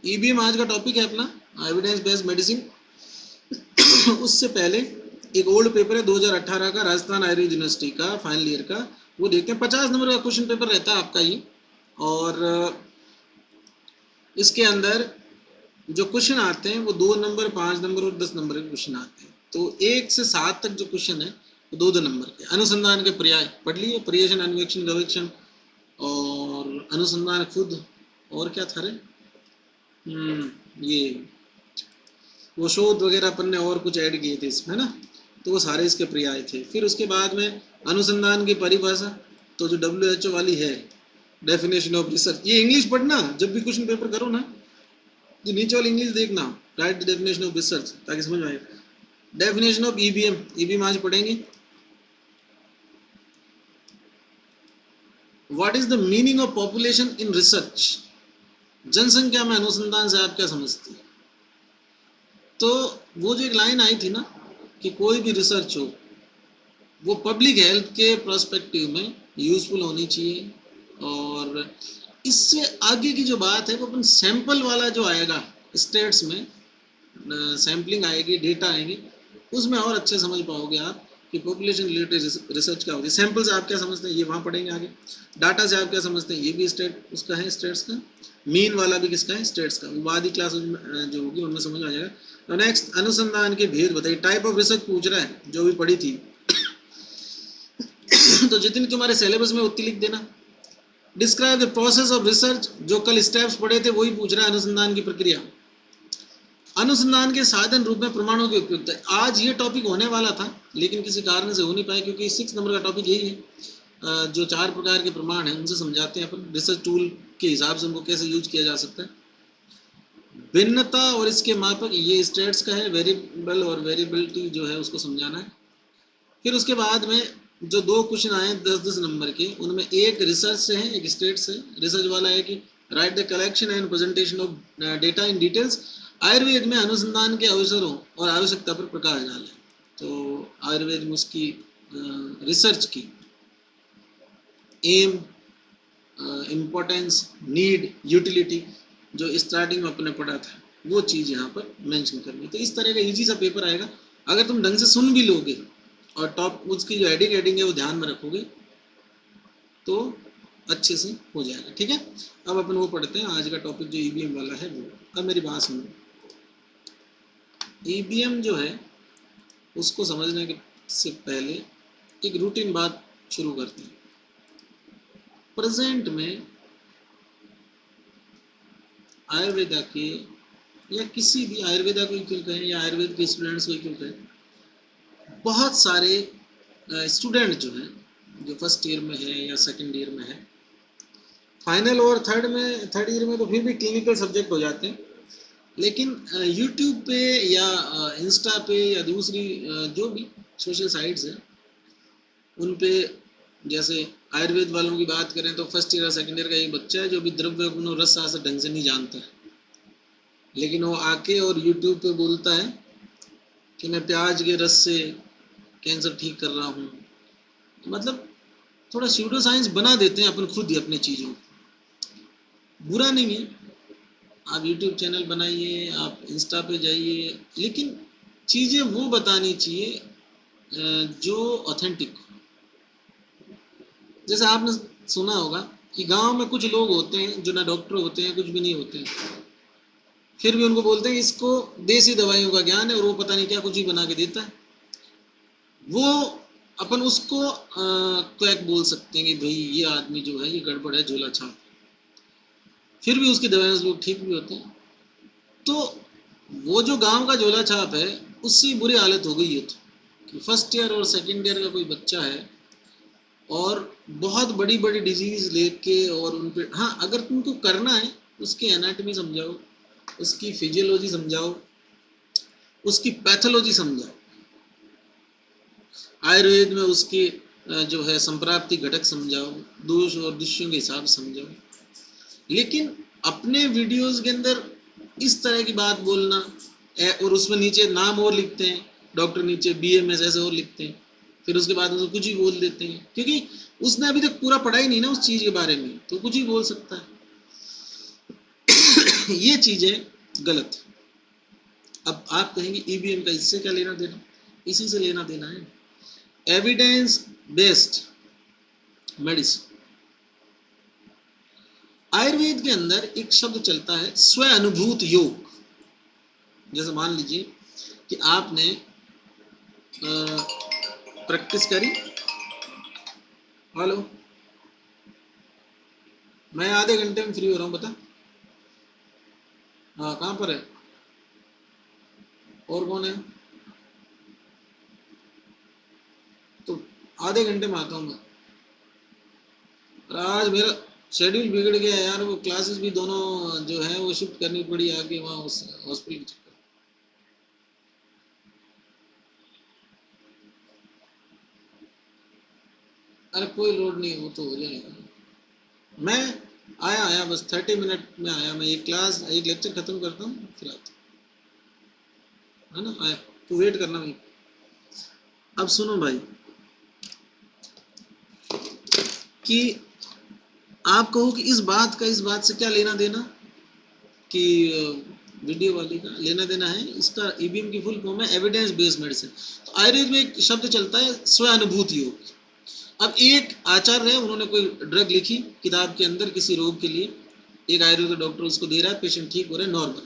EBM आज का topic है अपना एविडेंस बेस्ड मेडिसिन। उससे पहले एक ओल्ड पेपर है 2018 का, राजस्थान आयुर्वेद यूनिवर्सिटी का फाइनल ईयर का, वो देखते हैं। 50 नंबर का क्वेश्चन पेपर रहता है आपका ये, और इसके अंदर जो क्वेश्चन आते हैं वो 2 नंबर, 5 नंबर और 10 नंबर के क्वेश्चन आते हैं। तो 1 से 7 तक जो क्वेश्चन है वो 2-2 नंबर के। अनुसंधान के पर्याय पढ़ लिए, पर्यवेक्षण, अन्वेक्षण, गवेक्षण और अनुसंधान खुद, और क्या था रे, ये वो शोध वगैरह अपन ने और कुछ ऐड किए थे इसमें ना, तो वो सारे इसके पर्याय थे। फिर उसके बाद में अनुसंधान की परिभाषा, तो जो WHO वाली है, डेफिनेशन ऑफ रिसर्च, ये इंग्लिश पढ़ना जब भी क्वेश्चन पेपर करो ना, तो नीचे वाली इंग्लिश देखना, right the definition of research, ताकि समझ में आए। डेफिनेशन ऑफ ईबीएम, ईबीएम आज पढ़ेंगे। What is the meaning of population in research, जनसंख्या में अनुसंधान से आप क्या समझते हैं। तो वो जो एक लाइन आई थी ना कि कोई भी रिसर्च हो वो पब्लिक हेल्थ के पर्सपेक्टिव में यूजफुल होनी चाहिए, और इससे आगे की जो बात है वो अपन सैंपल वाला जो आएगा, स्टेट्स में सैम्पलिंग आएगी, डेटा आएंगे, उसमें और अच्छे समझ पाओगे आप कि पॉपुलेशन रिलेटेड रिसर्च क्या होती है। सैंपल से आप क्या समझते हैं, ये वहाँ पढ़ेंगे आगे। डाटा से आप क्या समझते हैं, ये भी स्टेट उसका है, स्टेट्स का। मीन वाला भी किसका है, स्टेट्स का। वो बाद ही क्लास जो होगी उनमें समझ आ जाएगा। नेक्स्ट, अनुसंधान के भेद बताइए। टाइप ऑफ रिसर्च पूछ रहा है, जो भी पढ़ी थी। तो जितनी तुम्हारे सिलेबस में उतनी लिख देना। Describe the process of research, जो कल स्टेप्स पढ़े थे वही पूछ रहा है, अनुसंधान की प्रक्रिया। अनुसंधान के साधन रूप में प्रमाणों की उपयुक्तता। आज ये टॉपिक होने वाला था लेकिन किसी कारण से हो नहीं पाया, क्योंकि 6 नंबर का टॉपिक यही है। जो 4 प्रकार के प्रमाण हैं उनसे समझाते हैं अपन, रिसर्च टूल के हिसाब से उनको कैसे यूज किया जा सकता है। भिन्नता और इसके मापक, ये स्टेट्स का है। वेरिएबल और वेरिएबिलिटी जो है उसको समझाना है। फिर उसके बाद में जो 2 क्वेश्चन आए 10-10 नंबर के, उनमें एक रिसर्च से है, एक स्टेट से। रिसर्च वाला है कि right the collection and presentation of data in details, Ayurveda में अनुसंधान के अवसरों और आवश्यकता पर प्रकाश डालें। तो आयुर्वेद में उसकी रिसर्च की एम, इम्पोर्टेंस, नीड, यूटिलिटी, जो स्टार्टिंग में अपने पढ़ा था वो चीज़ यहाँ पर मेंशन करनी। तो इस तरह का इजी सा पेपर आएगा अगर तुम ढंग से सुन भी लोगे और टॉप उसकी जो हेडिंग है वो ध्यान में रखोगे तो अच्छे से हो जाएगा। ठीक है, अब अपन वो पढ़ते हैं आज का टॉपिक जो ईबीएम वाला है वो। अब मेरी बात सुनो, ईबीएम जो है उसको समझने के से पहले एक रूटीन बात शुरू करते हैं। प्रेजेंट में आयुर्वेदा के, या किसी भी आयुर्वेदा को क्यों कहें या आयुर्वेद के स्टूडेंट्स को क्यों कहें, बहुत सारे स्टूडेंट जो हैं, जो फर्स्ट ईयर में है या सेकंड ईयर में है, फाइनल और थर्ड ईयर में तो फिर भी क्लिनिकल सब्जेक्ट हो जाते हैं, लेकिन यूट्यूब पे या इंस्टा पे या दूसरी जो भी सोशल साइट्स हैं उन पे, जैसे आयुर्वेद वालों की बात करें तो फर्स्ट ईयर और सेकंड ईयर का एक बच्चा है जो भी द्रव्य गुण और रस शास्त्र ढंग से नहीं जानता है, लेकिन वो आके और यूट्यूब पे बोलता है कि मैं प्याज के रस से कैंसर ठीक कर रहा हूँ। मतलब थोड़ा स्यूडो साइंस बना देते हैं अपन खुद ही अपनी चीज़ों को। बुरा नहीं है, आप यूट्यूब चैनल बनाइए, आप इंस्टा पे जाइए, लेकिन चीज़ें वो बतानी चाहिए जो ऑथेंटिक हो। जैसे आपने सुना होगा कि गांव में कुछ लोग होते हैं जो ना डॉक्टर होते हैं, कुछ भी नहीं होते हैं, फिर भी उनको बोलते हैं इसको देसी दवाइयों का ज्ञान है और वो पता नहीं क्या कुछ ही बना के देता है। वो अपन उसको क्वैक बोल सकते हैं कि भाई ये आदमी जो है ये गड़बड़ है, झोला छाप। फिर भी उसकी दवाइयों से लोग ठीक भी होते हैं। तो वो जो गांव का झोला छाप है उससे बुरी हालत हो गई है। तो कि फर्स्ट ईयर और सेकंड ईयर का कोई बच्चा है और बहुत बड़ी बड़ी डिजीज लेके, और उन पे, हाँ अगर तुमको करना है उसकी एनाटॉमी समझाओ, उसकी फिजियोलॉजी समझाओ, उसकी पैथोलॉजी समझाओ, आयुर्वेद में उसकी जो है संप्राप्ति घटक समझाओ, दोष और दुष्यों के हिसाब समझाओ। लेकिन अपने वीडियोस के अंदर इस तरह की बात बोलना, और उसमें नीचे नाम और लिखते हैं, डॉक्टर नीचे BMS ऐसे और लिखते हैं, फिर उसके बाद उसको कुछ ही बोल देते हैं, क्योंकि उसने अभी तक पूरा पढ़ा ही नहीं ना उस चीज़ के बारे में, तो कुछ ही बोल सकता है। ये चीजें गलत है। अब आप कहेंगे ईबीएम का इससे क्या लेना देना? इसी से लेना देना है। एविडेंस बेस्ड मेडिसिन, आयुर्वेद के अंदर एक शब्द चलता है स्व अनुभूत योग। जैसे मान लीजिए कि आपने प्रैक्टिस करी, हेलो, मैं आधे घंटे में फ्री हो रहा हूँ, बता। हाँ, कहाँ पर है और कौन है? तो आधे घंटे में आता हूँ मैं। आज मेरा शेड्यूल बिगड़ गया यार, वो क्लासेस भी दोनों जो है वो शिफ्ट करनी पड़ी आगे वहाँ उस हॉस्पिटल के चक्कर। अरे कोई लोड नहीं, वो तो हो जाएगा। मैं आया बस 30 मिनट में आया। मैं एक क्लास एक लेक्चर खत्म करता हूँ फिर आता हूँ, है ना? आया तो वेट करना भाई। अब सुनो भाई कि आप कहो कि इस बात से क्या लेना देना कि वीडियो वाली का लेना देना है। इसका ईबीएम की फुल फॉर्म है एविडेंस बेस्ड मेडिसिन। तो आयुर्वेद में एक शब्द चलता है स्व अनुभूति योग। अब एक आचार्य है, उन्होंने कोई ड्रग लिखी किताब के अंदर किसी रोग के लिए, एक आयुर्वेद डॉक्टर उसको दे रहा है, पेशेंट ठीक हो रहा है, नॉर्मल।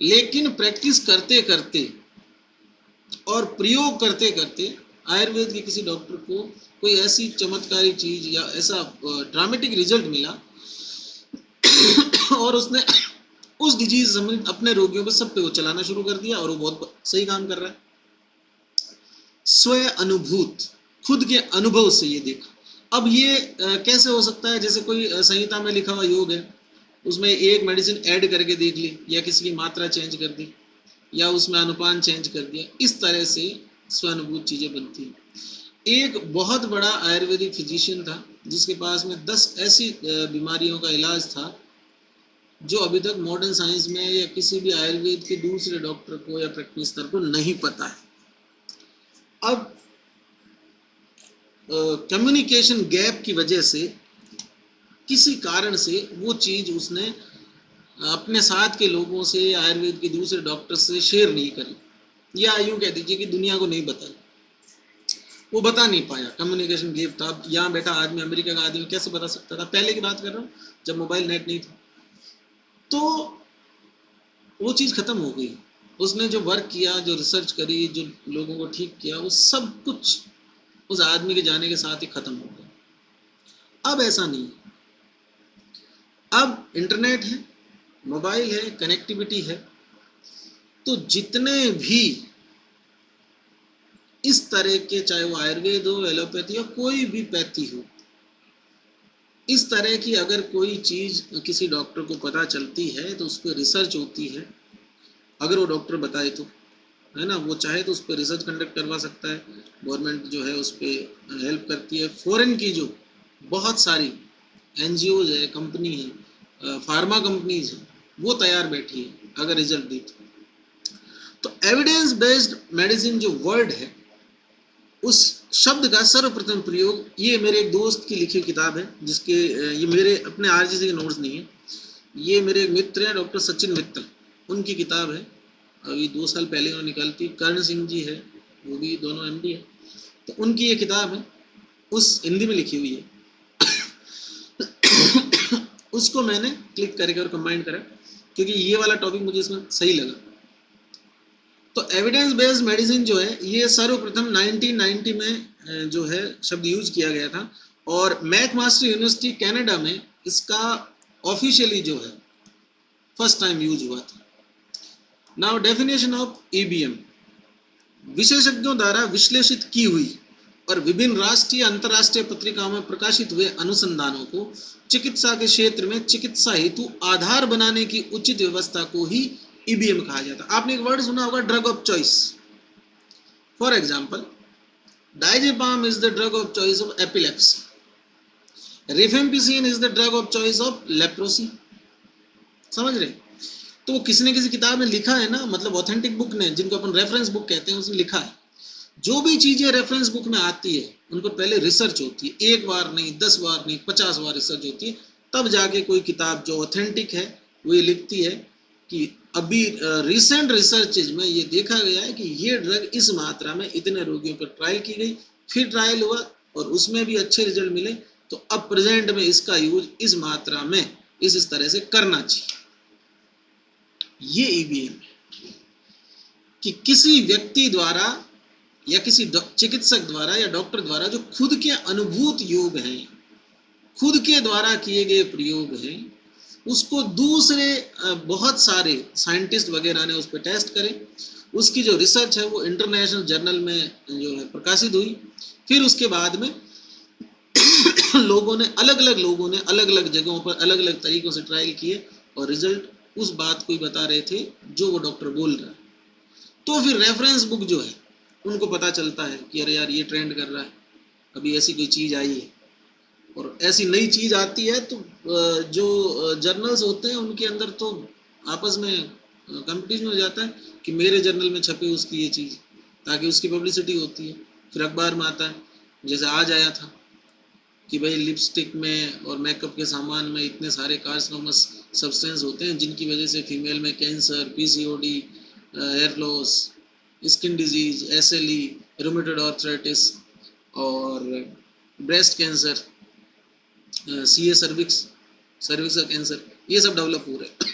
लेकिन प्रैक्टिस करते करते और प्रयोग करते करते आयुर्वेद के किसी डॉक्टर को कोई ऐसी चमत्कारी चीज या ऐसा ड्रामेटिक रिजल्ट मिला और उसने उस डिजीज संबंधित अपने रोगियों पे सब पे वो चलाना शुरू कर दिया और वो बहुत सही काम कर रहा है। स्व अनुभूत, खुद के अनुभव से ये देखा। अब ये कैसे हो सकता है? जैसे कोई संहिता में लिखा हुआ योग है, उसमें एक मेडिसिन ऐड करके देख ली, या किसी की मात्रा चेंज कर दी, या उसमें अनुपान चेंज कर दिया, इस तरह से स्वानुभूत चीजें बनती हैं। एक बहुत बड़ा आयुर्वेदिक फिजिशियन था जिसके पास में 10 ऐसी बीमारियों का इलाज था जो अभी तक मॉडर्न साइंस में या किसी भी आयुर्वेद के दूसरे डॉक्टर को या प्रैक्टिशनर को नहीं पता है। अब कम्युनिकेशन गैप की वजह से किसी कारण से वो चीज उसने अपने साथ के लोगों से, आयुर्वेद के दूसरे डॉक्टर से शेयर नहीं करी, या यूं कह दीजिए कि दुनिया को नहीं बताई। वो बता नहीं पाया, कम्युनिकेशन गैप था। यहाँ बैठा आदमी, अमेरिका का आदमी कैसे बता सकता था? पहले की बात कर रहा हूँ, जब मोबाइल नेट नहीं था। तो वो चीज़ खत्म हो गई। उसने जो वर्क किया, जो रिसर्च करी, जो लोगों को ठीक किया, वो सब कुछ उस आदमी के जाने के साथ ही खत्म हो गया। अब ऐसा नहीं, अब इंटरनेट है, मोबाइल है, कनेक्टिविटी है, तो जितने भी इस तरह के, चाहे वो आयुर्वेद हो, एलोपैथी हो, कोई भी पैथी हो, इस तरह की अगर कोई चीज किसी डॉक्टर को पता चलती है तो उस पर रिसर्च होती है। अगर वो डॉक्टर बताए तो, है ना, वो चाहे तो उस पर रिसर्च कंडक्ट करवा सकता है। गवर्नमेंट जो है उस पर हेल्प करती है। फॉरेन की जो बहुत सारी एनजीओज है, कंपनी है, फार्मा कंपनीज है, वो तैयार बैठी है अगर रिजल्ट दी तो। एविडेंस बेस्ड मेडिसिन जो वर्ड है, उस शब्द का सर्वप्रथम प्रयोग, ये मेरे एक दोस्त की लिखी किताब है, जिसके ये मेरे अपने आरजीसी के नोट्स नहीं है, ये मेरे एक मित्र हैं डॉक्टर सचिन मित्तल, उनकी किताब है। अभी 2 साल पहले उन्होंने निकाली थी। कर्ण सिंह जी है, वो भी दोनों एमडी है, तो उनकी ये किताब है, उस हिंदी में लिखी हुई है। उसको मैंने क्लिक करके और कंबाइन करा क्योंकि ये वाला टॉपिक मुझे इसमें सही लगा। तो एविडेंस बेस्ड मेडिसिन जो है, ये सर्वप्रथम 1990 में जो है शब्द यूज किया गया था, और मैकमास्टर यूनिवर्सिटी कनाडा में इसका ऑफिशियली जो है फर्स्ट टाइम यूज हुआ था। नाउ डेफिनेशन ऑफ ईबीएम, विशेषज्ञों द्वारा विश्लेषित की हुई और विभिन्न राष्ट्रीय अंतर्राष्ट्रीय पत्रिकाओं में प्रकाशित हुए अनुसंधानों को चिकित्सा के क्षेत्र में चिकित्सा हेतु आधार बनाने की उचित व्यवस्था को ही ईबीएम कहा जाता है। आपने एक वर्ड सुना होगा, drug of choice. For example, diazepam is the drug of choice of epilepsy, rifampicin is the drug of choice of leprosy. समझ रहे? तो वो किसी ने किसी किताब में लिखा है ना, मतलब ऑथेंटिक बुक ने, जिनको अपन रेफरेंस बुक कहते हैं, उसमें लिखा है। जो भी चीजें रेफरेंस बुक में आती है उनको पहले रिसर्च होती है, 1 बार नहीं, 10 बार नहीं, 50 बार रिसर्च होती है, तब जाके कोई किताब जो ऑथेंटिक है वो ये लिखती है कि अभी रिसेंट रिसर्चेज में ये देखा गया है कि ये ड्रग इस मात्रा में इतने रोगियों पर ट्रायल की गई, फिर ट्रायल हुआ और उसमें भी अच्छे रिजल्ट मिले, तो अब प्रेजेंट में इसका यूज इस मात्रा में इस तरह से करना चाहिए। ये ईवीएम है कि किसी व्यक्ति द्वारा या किसी चिकित्सक द्वारा या डॉक्टर द्वारा जो खुद के अनुभूत योग हैं, खुद के द्वारा किए गए प्रयोग हैं, उसको दूसरे बहुत सारे साइंटिस्ट वगैरह ने उस पर टेस्ट करे, उसकी जो रिसर्च है वो इंटरनेशनल जर्नल में जो है प्रकाशित हुई, फिर उसके बाद में अलग अलग लोगों ने अलग अलग जगहों पर अलग अलग तरीकों से ट्रायल किए और रिजल्ट उस बात को ही बता रहे थे जो वो डॉक्टर बोल रहा है। तो फिर रेफरेंस बुक जो है उनको पता चलता है कि अरे यार ये ट्रेंड कर रहा है, अभी ऐसी कोई चीज़ आई है, और ऐसी नई चीज़ आती है तो जो जर्नल्स होते हैं उनके अंदर तो आपस में कंपटीशन हो जाता है कि मेरे जर्नल में छपे उसकी ये चीज़, ताकि उसकी पब्लिसिटी होती है, फिर अखबार में आता है। जैसे आज आया था कि भाई लिपस्टिक में और मेकअप के सामान में इतने सारे कार्सिनोमस सब्सटेंस होते हैं जिनकी वजह से फीमेल में cancer, PCOD, hair loss, skin disease, SLE, rheumatoid arthritis और ब्रेस्ट कैंसर, सीए सर्विक्स का कैंसर, ये सब डेवलप हो रहे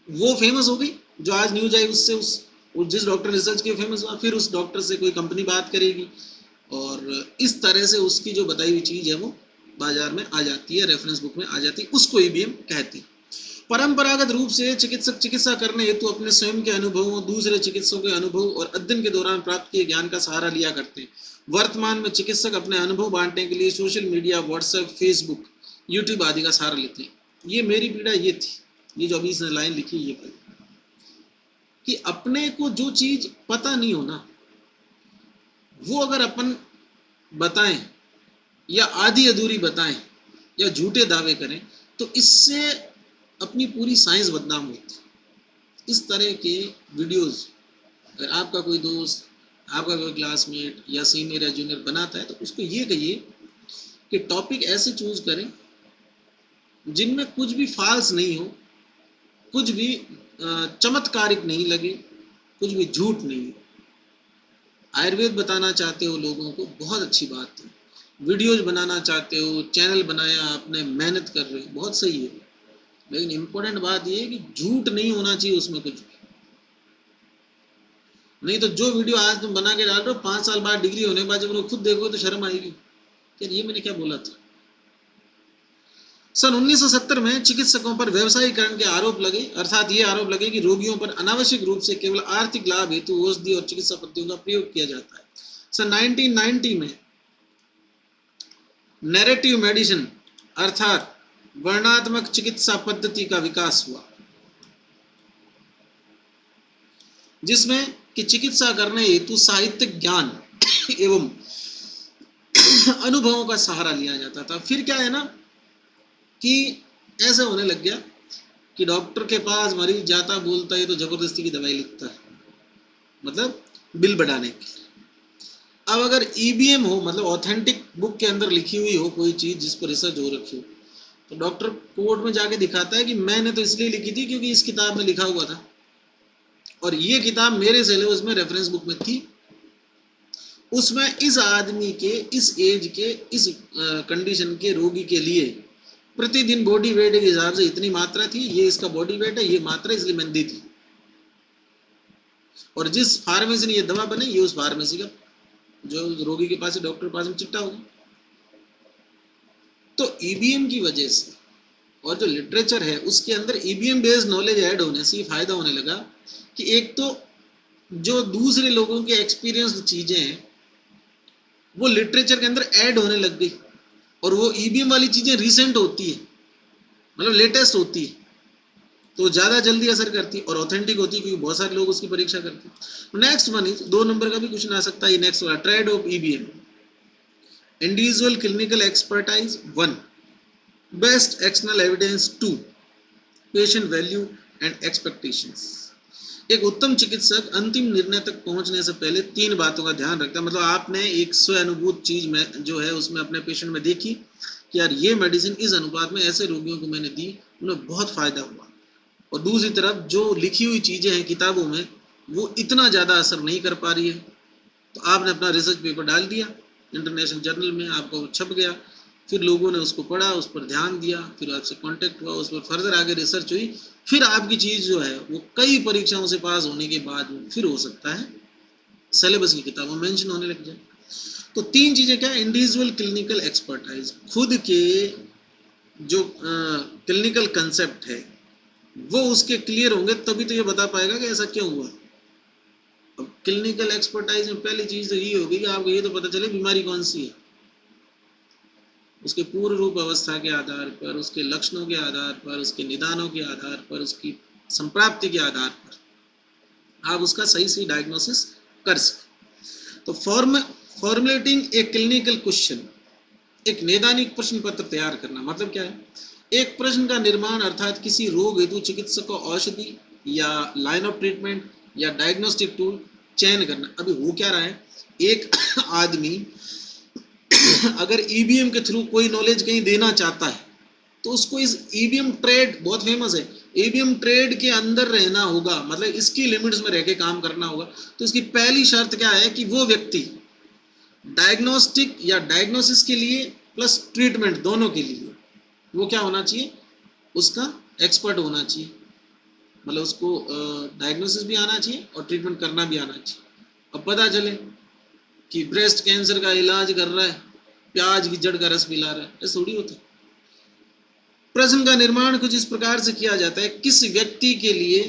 वो फेमस हो गई, जो आज न्यूज आई उससे जिस डॉक्टर रिसर्च के फेमस हुआ, फिर उस डॉक्टर से कोई कंपनी बात करेगी और इस तरह से उसकी जो बताई हुई चीज़ है वो बाजार में आ जाती है, रेफरेंस बुक में आ जाती है, उसको ईवीएम कहती है। परंपरागत रूप से चिकित्सक चिकित्सा करने हेतु अपने स्वयं के अनुभवों, दूसरे चिकित्सकों के अनुभव और अध्ययन के दौरान प्राप्त किए ज्ञान का सहारा लिया करते हैं। वर्तमान में चिकित्सक अपने अनुभव बांटने के लिए social media, WhatsApp, Facebook, YouTube आदि का सहारा लेते हैं। ये मेरी पीड़ा ये थी, ये जो अभी इसने लाइन लिखी ये कि अपने को जो चीज पता नहीं होना वो अगर अपन बताएं या आधी अधूरी बताएं या झूठे दावे करें तो इससे अपनी पूरी साइंस बदनाम होती। इस तरह के वीडियोस अगर आपका कोई दोस्त, आपका कोई क्लासमेट या सीनियर या जूनियर बनाता है तो उसको ये कहिए कि टॉपिक ऐसे चूज करें जिनमें कुछ भी फाल्स नहीं हो, कुछ भी चमत्कारिक नहीं लगे, कुछ भी झूठ नहीं हो। आयुर्वेद बताना चाहते हो लोगों को, बहुत अच्छी बात है। वीडियोज बनाना चाहते हो, चैनल बनाया आपने, मेहनत कर रहे हो, बहुत सही है, लेकिन इम्पोर्टेंट बात ये है कि झूठ नहीं होना चाहिए उसमें कुछ भी। नहीं तो जो वीडियो आज तुम बना के डाल रहे हो 5 साल बाद डिग्री होने के बाद जब खुद देखोगे तो शर्म आएगी यार ये मैंने क्या बोला था। सन 1970 में चिकित्सकों पर व्यवसायीकरण के आरोप लगे, अर्थात ये आरोप लगे कि रोगियों पर अनावश्यक रूप से केवल आर्थिक लाभ हेतु औषधि और चिकित्सा पद्धतियों का प्रयोग किया जाता है। सन 1990 में नैरेटिव मेडिसिन अर्थात वर्णनात्मक चिकित्सा पद्धति का विकास हुआ, जिसमें कि चिकित्सा करने हेतु साहित्यिक ज्ञान एवं अनुभवों का सहारा लिया जाता था। फिर क्या है ना कि ऐसा होने लग गया कि डॉक्टर के पास मरीज जाता, बोलता है तो जबरदस्ती की दवाई लिखता है, मतलब बिल बढ़ाने के लिए। अब अगर ईबीएम हो, मतलब ऑथेंटिक बुक के अंदर लिखी हुई हो कोई चीज जिस पर रिसर्च हो रखी हो, तो डॉक्टर कोर्ट में जाके दिखाता है कि मैंने तो इसलिए लिखी थी क्योंकि इस किताब में लिखा हुआ था और ये किताब मेरे सिलेबस में रेफरेंस बुक में थी, उसमें इस आदमी के, इस एज के, इस कंडीशन के रोगी के लिए प्रतिदिन बॉडी वेट के हिसाब से इतनी मात्रा थी, ये इसका बॉडी वेट है, ये मात्रा इसलिए मैंने दी थी। और जिस फार्मेसी ने ये दवा बनाई ये उस फार्मेसी का जो रोगी के पास है, डॉक्टर के पास में चिट्ठा होगा। तो ईबीएम की वजह से और जो लिटरेचर है उसके अंदर ईबीएम बेस्ड नॉलेज ऐड होने से ये फायदा होने लगा कि एक तो जो दूसरे लोगों के एक्सपीरियंस चीजें हैं वो लिटरेचर के अंदर ऐड होने लग गई और वो ईबीएम वाली चीजें रिसेंट होती है, मतलब लेटेस्ट होती है, तो ज्यादा जल्दी असर करती है और ऑथेंटिक होती है क्योंकि बहुत सारे लोग उसकी परीक्षा करते हैं। नेक्स्ट वन इज 2 नंबर का भी क्वेश्चन आ सकता है, नेक्स्ट वाला trade off EBM, individual clinical expertise 1, best external evidence 2, patient value and expectations. एक उत्तम चिकित्सक अंतिम निर्णय तक पहुंचने से पहले 3 बातों का ध्यान रखता है। मतलब आपने एक स्वअनुभूत चीज में जो है उसमें अपने पेशेंट में देखी कि यार ये मेडिसिन इस अनुपात में ऐसे रोगियों को मैंने दी, उन्हें बहुत फायदा हुआ। और दूसरी तरफ जो लिखी हुई चीजें हैं किताबों में वो इतना ज्यादा असर नहीं कर पा रही है, तो आपने अपना रिसर्च पेपर डाल दिया इंटरनेशनल जर्नल में, आपका वो छप गया, फिर लोगों ने उसको पढ़ा, उस पर ध्यान दिया, फिर आपसे कांटेक्ट हुआ, उस पर फर्दर आगे रिसर्च हुई, फिर आपकी चीज जो है वो कई परीक्षाओं से पास होने के बाद फिर हो सकता है सिलेबस की किताबों में मेंशन होने लग जाए। तो तीन चीजें क्या, इंडिविजुअल क्लिनिकल एक्सपर्टाइज, खुद के जो क्लिनिकल कंसेप्ट है वो उसके क्लियर होंगे तभी तो ये बता पाएगा कि ऐसा क्यों हुआ। अब क्लिनिकल एक्सपर्टाइज में पहली चीज तो ये होगी कि आपको ये तो पता चले बीमारी कौन सी है, उसके पूर्व रूप अवस्था के आधार पर, उसके लक्षणों के आधार पर, उसके निदानों के आधार पर, उसकी संप्राप्ति के आधार पर आप उसका सही से डायग्नोसिस कर सकें। तो फॉर्मुलेटिंग ए क्लिनिकल क्वेश्चन, एक नैदानिक प्रश्न पत्र तैयार करना मतलब क्या है, एक प्रश्न का निर्माण अर्थात किसी रोग हेतु चिकित्सक को औषधि या लाइन ऑफ ट्रीटमेंट या डायग्नोस्टिक टूल चयन करना। अभी हो क्या रहा है, एक आदमी अगर ईबीएम के थ्रू कोई नॉलेज कहीं देना चाहता है तो उसको इस ईबीएम ट्रेड बहुत फेमस है, ईबीएम ट्रेड के अंदर रहना होगा, मतलब इसकी लिमिट्स में रह के काम करना होगा। तो इसकी पहली शर्त क्या है कि वो व्यक्ति डायग्नोस्टिक या डायग्नोसिस के लिए प्लस ट्रीटमेंट दोनों के लिए वो क्या होना चाहिए, उसका एक्सपर्ट होना चाहिए, मतलब उसको डायग्नोसिस भी आना चाहिए और ट्रीटमेंट करना भी आना चाहिए। अब पता चले कि ब्रेस्ट कैंसर का इलाज कर रहा है, प्याज की जड़ का रस पिला रहा है, ऐसा थोड़ी होता है। प्रश्न का निर्माण कुछ इस प्रकार से किया जाता है, किस व्यक्ति के लिए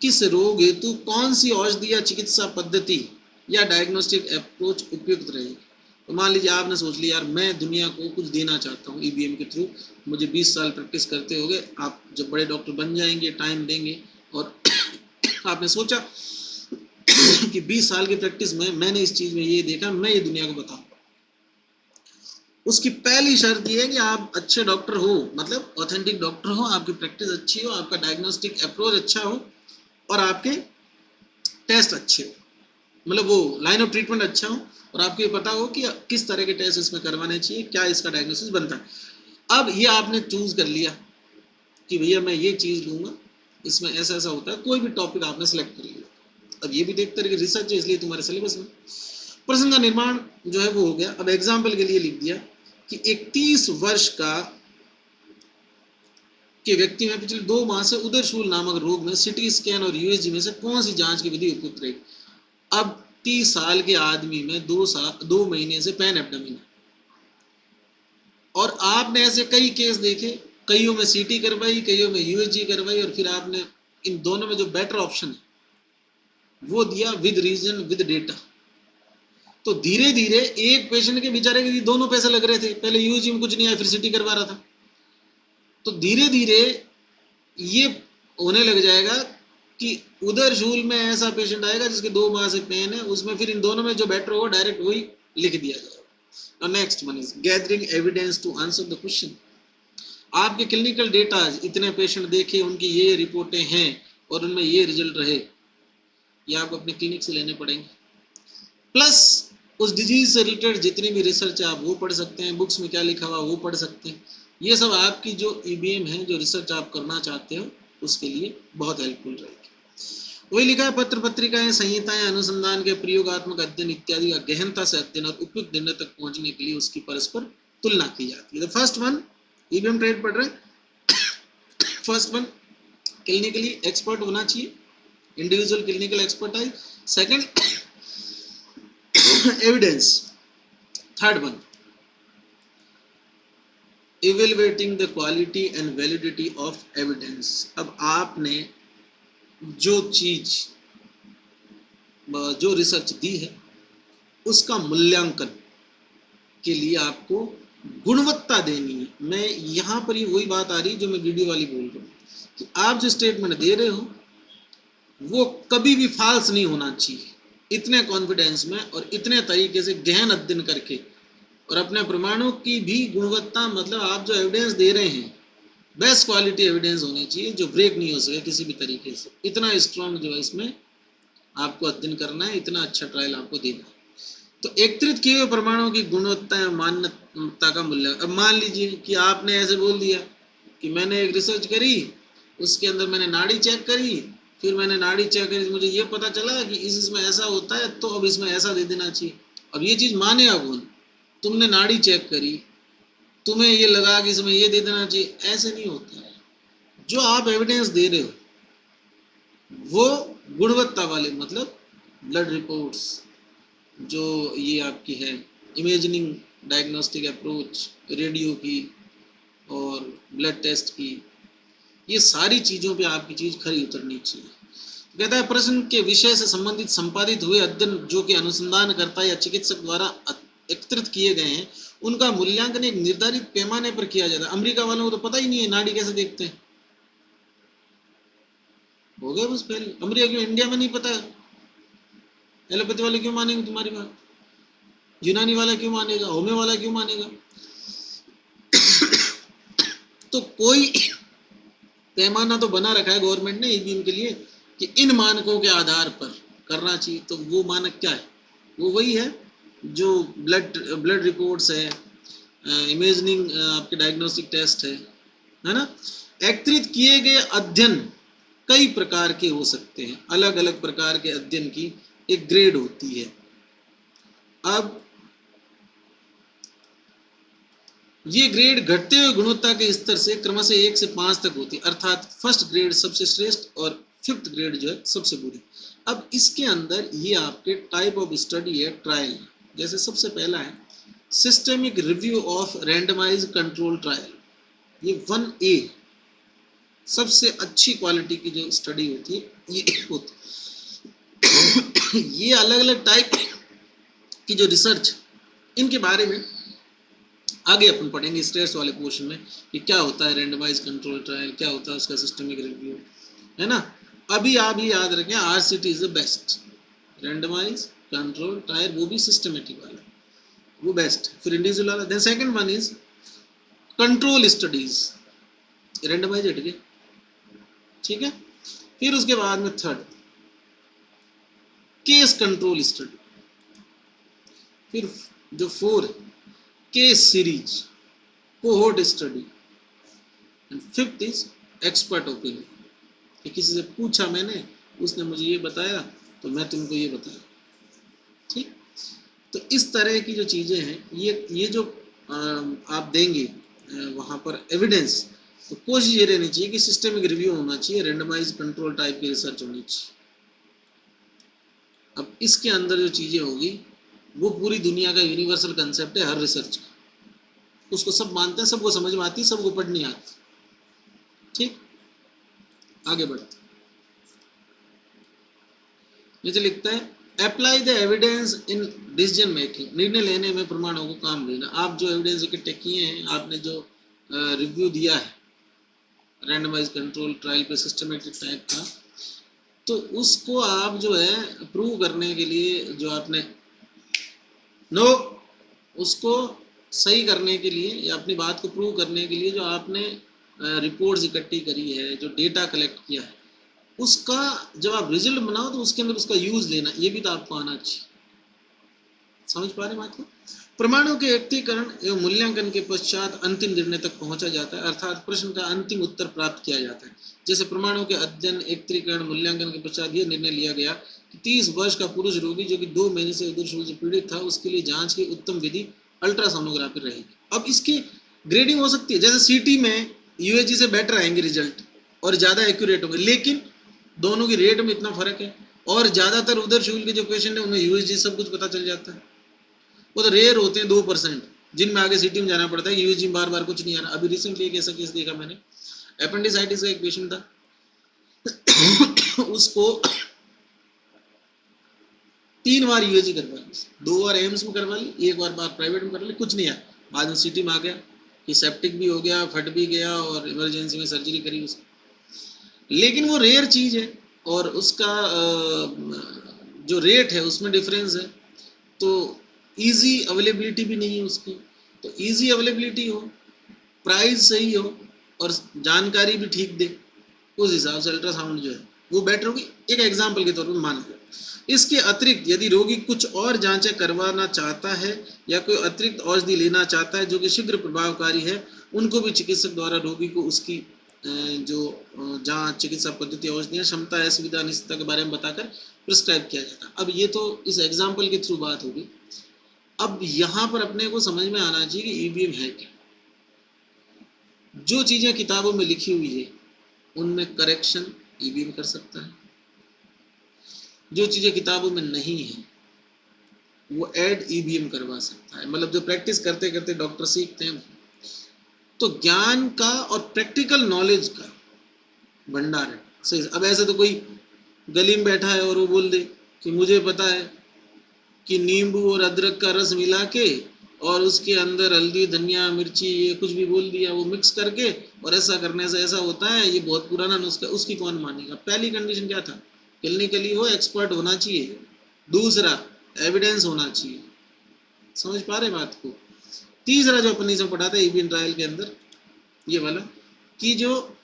किस रोग हेतु कौन सी औषधि या चिकित्सा पद्धति या डायग्नोस्टिक अप्रोच उपयुक्त रहेगी। तो मान लीजिए आपने सोच लिया यार मैं दुनिया को कुछ देना चाहता हूँ ईबीएम के थ्रू, मुझे 20 साल प्रैक्टिस करते हो गए, आप जब बड़े डॉक्टर बन जाएंगे टाइम देंगे, और आपने सोचा कि 20 साल की प्रैक्टिस में मैंने इस चीज में ये देखा, मैं ये दुनिया को बताऊंगा। उसकी पहली शर्त ये है कि आप अच्छे डॉक्टर हो, मतलब ऑथेंटिक डॉक्टर हो, आपकी प्रैक्टिस अच्छी हो, आपका डायग्नोस्टिक अप्रोच अच्छा हो और आपके टेस्ट अच्छे हो, मतलब वो लाइन ऑफ ट्रीटमेंट अच्छा हो और आपको ये पता हो कि किस तरह के टेस्ट इसमें करवाने चाहिए, क्या इसका डायग्नोसिस बनता है। अब ये आपने चूज कर लिया कि भैया मैं ये चीज लूंगा, इसमें ऐसा ऐसा होता है, कोई भी टॉपिक आपने सेलेक्ट कर लिया। अब ये भी देखते रहे कि रिसर्च है इसलिए तुम्हारे सिलेबस में प्रश्न का निर्माण जो है वो हो गया। अब एग्जाम्पल के लिए लिख दिया कि एक 30 वर्ष का के व्यक्ति में पिछले 2 माह से उदरशूल नामक रोग में सिटी स्कैन और यूएसजी में से कौन सी जांच की विधि उपयुक्त रहेगी। अब 30 साल के आदमी में 2 महीने से पेन एब्डोमेन, और आपने ऐसे कई केस देखे, कईयों में सीटी करवाई, कईयों में यूएसजी करवाई, और फिर आपने इन दोनों में जो बेटर ऑप्शन है वो दिया विद रीजन विद डेटा। तो धीरे धीरे एक पेशेंट के बेचारे के दोनों पैसे लग रहे थे, पहले यूएसजी में कुछ नहीं आया, फिर सीटी करवा रहा था, तो धीरे धीरे ये होने लग जाएगा कि उदरशूल में ऐसा पेशेंट आएगा जिसके 2 माह से पेन है, उसमें फिर इन दोनों में जो बेटर होगा डायरेक्ट वही लिख दिया जाएगा। Next one is gathering evidence to answer the question. आपके क्लिनिकल डेटा, इतने पेशेंट देखे, उनकी ये रिपोर्टें हैं और उनमें ये रिजल्ट रहे, ये आपको अपने क्लिनिक से लेने पड़ेंगे, प्लस उस डिजीज से रिलेटेड जितनी भी रिसर्च है आप वो पढ़ सकते हैं, बुक्स में क्या लिखा हुआ वो पढ़ सकते हैं। ये सब आपकी जो ईबीएम है, जो रिसर्च आप करना चाहते हो उसके लिए बहुत हेल्पफुल रहेगी। वही लिखा है, पत्र पत्रिकाएं, संहिताएं, अनुसंधान के प्रयोगात्मक अध्ययन इत्यादि का गहनता से अध्ययन और उपयुक्त निर्णय तक पहुंचने के लिए उसकी परस्पर तुलना की जाती है। फर्स्ट वन ईबीएम ट्रेड पढ़ रहे हैं, फर्स्ट वन क्लिनिकली एक्सपर्ट होना चाहिए, individual clinical expertise. Second evidence. Third one evaluating the quality and validity of evidence. अब आपने जो चीज जो रिसर्च दी है उसका मूल्यांकन के लिए आपको गुणवत्ता देनी है। मैं यहाँ पर ही वही बात आ रही जो मैं वीडियो वाली बोल रहा हूँ कि आप जो स्टेटमेंट दे रहे हो वो कभी भी फॉल्स नहीं होना चाहिए, इतने कॉन्फिडेंस में और इतने तरीके से गहन अध्ययन करके, और अपने प्रमाणों की भी गुणवत्ता, मतलब आप जो एविडेंस दे रहे हैं बेस्ट क्वालिटी एविडेंस होनी चाहिए जो ब्रेक नहीं हो सके किसी भी तरीके से। इतना स्ट्रॉन्ग जो है इसमें आपको अध्ययन करना है, इतना अच्छा ट्रायल आपको देना है। तो एकत्रित किए हुए परमाणुओं की गुणवत्ता या मान्यता का मूल्यांकन। अब मान लीजिए कि आपने ऐसे बोल दिया कि मैंने एक रिसर्च करी, उसके अंदर मैंने नाड़ी चेक करी, फिर मैंने नाड़ी चेक करी, मुझे ये पता चला कि इसमें ऐसा होता है, तो अब इसमें ऐसा दे देना चाहिए। अब ये चीज़ मानेगा कौन? तुमने नाड़ी चेक करी, तुम्हें ये लगा कि इसमें ये दे देना चाहिए, ऐसे नहीं होता है। जो आप एविडेंस दे रहे हो वो गुणवत्ता वाले, मतलब ब्लड रिपोर्ट्स, जो ये आपकी है इमेजिंग डायग्नोस्टिक अप्रोच, रेडियो की और ब्लड टेस्ट की, ये सारी चीज़ों पे आपकी चीज़ खरी उतरनी चाहिए। कहता है प्रश्न के विषय से संबंधित संपादित हुए अध्ययन जो कि अनुसंधानकर्ता या चिकित्सक द्वारा एकत्रित किए गए हैं, उनका मूल्यांकन एक निर्धारित पैमाने पर किया जाता है। अमेरिका वालों को तो पता ही नहीं है नाड़ी कैसे देखते हैं, हो गए बस पहले। अमेरिका क्यों, इंडिया में नहीं पता? एलोपैथी वाले क्यों मानेंगे तुम्हारी बात? यूनानी वाला क्यों मानेगा? होम्यो वाला क्यों मानेगा? तो कोई पैमाना तो बना रखा है गवर्नमेंट ने ईवीएम के लिए कि इन मानकों के आधार पर करना चाहिए। तो वो मानक क्या है? वो वही है जो ब्लड रिपोर्ट्स है, इमेजिंग आपके डायग्नोस्टिक टेस्ट है ना। एकत्रित किए गए अध्ययन कई प्रकार के हो सकते हैं, अलग अलग प्रकार के अध्ययन की एक ग्रेड होती है। अब ये ग्रेड घटते हुए गुणवत्ता के स्तर से क्रमशः 1 से 5 तक होती है, अर्थात फर्स्ट ग्रेड सबसे श्रेष्ठ और फिफ्थ ग्रेड जो है सबसे बुरी। अब इसके अंदर ये आपके टाइप ऑफ स्टडी है ट्रायल। जैसे सबसे पहला है systemic review of randomise control trial, ये 1A सबसे अच्छी क्वालिटी की जो स्टडी होती है ये होती है। ये अलग अलग टाइप की जो रिसर्च, इनके बारे में आगे अपन पढ़ेंगे स्टेट्स वाले पोर्शन में कि क्या होता है रैंडमाइज कंट्रोल ट्रायल, क्या होता है उसका सिस्टमिक रिव्यू, है ना। अभी आप ये याद रखें RCT is the best, randomise control trial वो भी सिस्टमेटिक वाला, वो बेस्ट। फिर इंडिविजुअल वाला, then second one is control studies, randomise हट गए, ठीक है। फिर उसके बाद में थर्ड केस कंट्रोल स्टडी, फिर जो four case series, cohort study, and fifth is expert opinion, कि किसी से पूछा मैंने, उसने मुझे ये बताया तो मैं तुमको ये बताया, ठीक। तो इस तरह की जो चीज़ें हैं ये जो आप देंगे वहाँ पर एविडेंस, तो कोशिश ये रहनी चाहिए कि सिस्टमिक रिव्यू होना चाहिए, रैंडमाइज कंट्रोल टाइप की रिसर्च होनी चाहिए। अब इसके अंदर जो चीज़ें होगी वो पूरी दुनिया का यूनिवर्सल कंसेप्ट है हर रिसर्च का, उसको सब मानते हैं, सबको समझ में आती, सबको पढ़नी आती, ठीक। आगे बढ़ते नीचे लिखता है apply the evidence in decision making, निर्णय लेने में प्रमाणों को काम लेना। आप जो एविडेंस इकट्ठे किए हैं, आपने जो रिव्यू दिया है रैंडमाइज कंट्रोल ट्रायल पे सिस्टमेटिक टाइप का, तो उसको आप जो है प्रूव करने के लिए जो आपने उसको सही करने के लिए या अपनी बात को प्रूव करने के लिए जो आपने रिपोर्ट्स इकट्ठी करी है, जो डेटा कलेक्ट किया है, उसका जब आप रिजल्ट बनाओ तो उसके अंदर उसका यूज लेना, ये भी तो आपको आना चाहिए। समझ पा रहे बात को? प्रमाणों के एकत्रीकरण एवं मूल्यांकन के पश्चात अंतिम निर्णय तक पहुंचा जाता है, अर्थात प्रश्न का अंतिम उत्तर प्राप्त किया जाता है। जैसे प्रमाणों के अध्ययन, एकत्रीकरण, मूल्यांकन के पश्चात यह निर्णय लिया गया कि 30 वर्ष का पुरुष रोगी जो कि 2 महीने से उदर शूल से पीड़ित था, उसके लिए जांच की उत्तम विधि अल्ट्रासोनोग्राफी रहेगी। अब इसकी ग्रेडिंग हो सकती है, जैसे सीटी में यूएजी से बेटर आएंगे रिजल्ट और ज़्यादा एक्यूरेट होंगे, लेकिन दोनों की रेट में इतना फर्क है। और ज़्यादातर उदर शूल के जो पेशेंट है उनमें यूएसजी सब कुछ पता चल जाता है। वो तो रेयर होते हैं 2%, जिनमें आगे सिटी में जाना पड़ता है, यूएसजी बार बार कुछ नहीं आ रहा। अभी रिसेंटली एक ऐसा केस देखा मैंने, एपेंडिसाइटिस का एक पेशेंट था उसको 3 बार यूएसजी करवा ली, 2 बार एम्स में करवा ली, 1 बार प्राइवेट में करवा ली, कुछ नहीं आया। बाद में सिटी में आ गया कि सेप्टिक भी हो गया, फट भी गया और इमरजेंसी में सर्जरी करी उसकी। लेकिन वो रेयर चीज़ है और उसका जो रेट है उसमें डिफरेंस है, तो इजी अवेलेबिलिटी भी नहीं है उसकी। तो इजी अवेलेबिलिटी हो, प्राइस सही हो और जानकारी भी ठीक दे, उस हिसाब से अल्ट्रासाउंड जो है वो बेटर होगी। एक एग्जांपल के तौर पर मान लो इसके अतिरिक्त यदि रोगी कुछ और जांचें करवाना चाहता है या कोई अतिरिक्त औषधि लेना चाहता है जो कि शीघ्र प्रभावकारी है, उनको भी चिकित्सक द्वारा रोगी को उसकी जो जांच, चिकित्सा पद्धति, औषधियाँ, क्षमता, असुविधा, अनिश्चितता के बारे में बताकर प्रिस्क्राइब किया जाता है। अब ये तो इस एग्जाम्पल के थ्रू बात होगी। अब यहाँ पर अपने को समझ में आना चाहिए कि ईबीएम है क्या। जो चीजें किताबों में लिखी हुई है उनमें करेक्शन ईबीएम कर सकता है, जो चीजें किताबों में नहीं है वो ऐड ईबीएम करवा सकता है। मतलब जो प्रैक्टिस करते करते डॉक्टर सीखते हैं, तो ज्ञान का और प्रैक्टिकल नॉलेज का भंडार है। सही। अब ऐसे तो कोई गली में बैठा है और वो बोल दे कि मुझे पता है कि नींबू और अदरक का रस मिला के और उसके अंदर हल्दी, धनिया, मिर्ची, ये कुछ भी बोल दिया, वो मिक्स करके और ऐसा करने से ऐसा होता है, ये बहुत पुराना नुस्खा, उसकी कौन मानेगा। पहली कंडीशन क्या था, क्लिनिकली वो एक्सपर्ट होना चाहिए। दूसरा, एविडेंस होना चाहिए। समझ पा रहे बात को। तीसरा जो अपन इसमें पढ़ा था ईबीएम ट्रायल के अंदर, ये वाला कि जो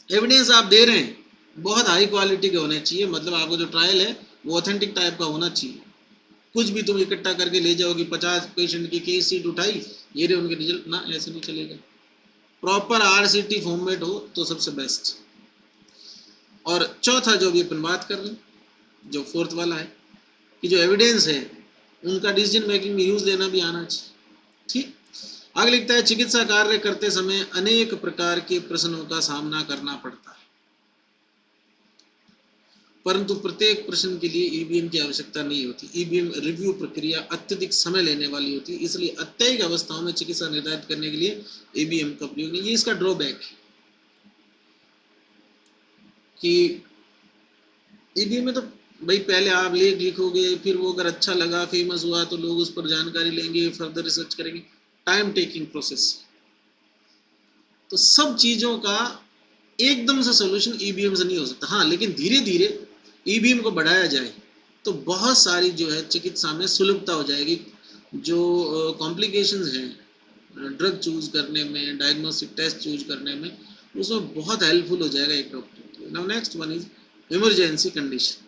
एविडेंस आप दे रहे हैं बहुत हाई क्वालिटी के होने चाहिए। मतलब आपका जो ट्रायल है वो ऑथेंटिक टाइप का होना चाहिए। कुछ भी तुम इकट्ठा करके ले जाओ कि 50 पेशेंट की केस शीट उठाई, ये रहे उनके रिजल्ट, ना, ऐसे नहीं चलेगा। प्रॉपर आरसीटी फॉर्मेट हो तो सबसे बेस्ट। और चौथा जो भी अपन बात कर रहे हैं, जो फोर्थ वाला है कि जो एविडेंस है उनका डिसीजन मेकिंग में यूज लेना भी आना चाहिए। ठीक। आगे लिखता है, चिकित्सा कार्य करते समय अनेक प्रकार के प्रश्नों का सामना करना पड़ता है, परंतु प्रत्येक प्रश्न के लिए ईबीएम की आवश्यकता नहीं होती। ईबीएम रिव्यू प्रक्रिया अत्यधिक समय लेने वाली होती है, इसलिए अत्यधिक अवस्थाओं में चिकित्सा निर्धारित करने के लिए ईबीएम का उपयोग नहीं। ये इसका ड्रॉबैक है कि ईबीएम में तो भाई पहले आप लेख लिखोगे, फिर वो अगर अच्छा लगा, फेमस हुआ, तो लोग उस पर जानकारी लेंगे, फर्दर रिसर्च करेंगे, टाइम टेकिंग प्रोसेस। तो सब चीजों का एकदम से सोल्यूशन ईबीएम से नहीं हो सकता। हाँ, लेकिन धीरे धीरे ईबीएम को बढ़ाया जाए तो बहुत सारी जो है चिकित्सा में सुलभता हो जाएगी। जो कॉम्प्लिकेशंस हैं ड्रग चूज करने में, डायग्नोस्टिक टेस्ट चूज करने में, उसमें बहुत हेल्पफुल हो जाएगा एक doctor. Now next one is emergency condition.